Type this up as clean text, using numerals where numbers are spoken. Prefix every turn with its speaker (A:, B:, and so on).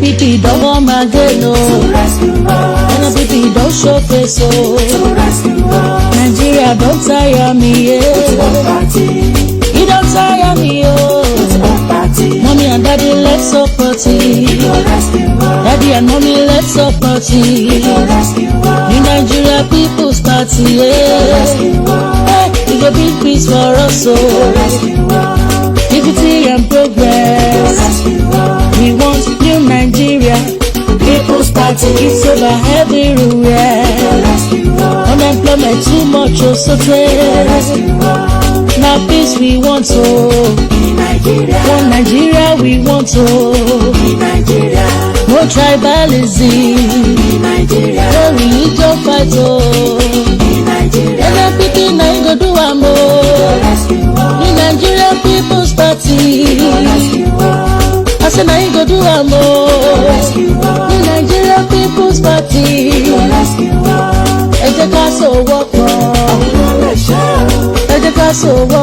A: NPP don't come again, no. NPP don't show face, oh. Nigeria don't tire me, yeah. You don't tire me, oh. Mommy and daddy, let's support it. Daddy and mommy, let's support it. New Nigeria People's Party, yeah. Hey, it's a big piece for us, so liberty and progress. We want new Nigeria People's Party. It's over everywhere. Unemployment too much, oh, so now peace we want, oh. One Nigeria we want, oh. No tribalism. No religion fight, oh. NPP na go do am, oh. In Nigeria People's Party. I say na go do am, oh. In Nigeria People's Party. Ẹ jẹ́ ká sowọ́pọ̀. Ẹ jẹ́ ká sowọ́pọ̀.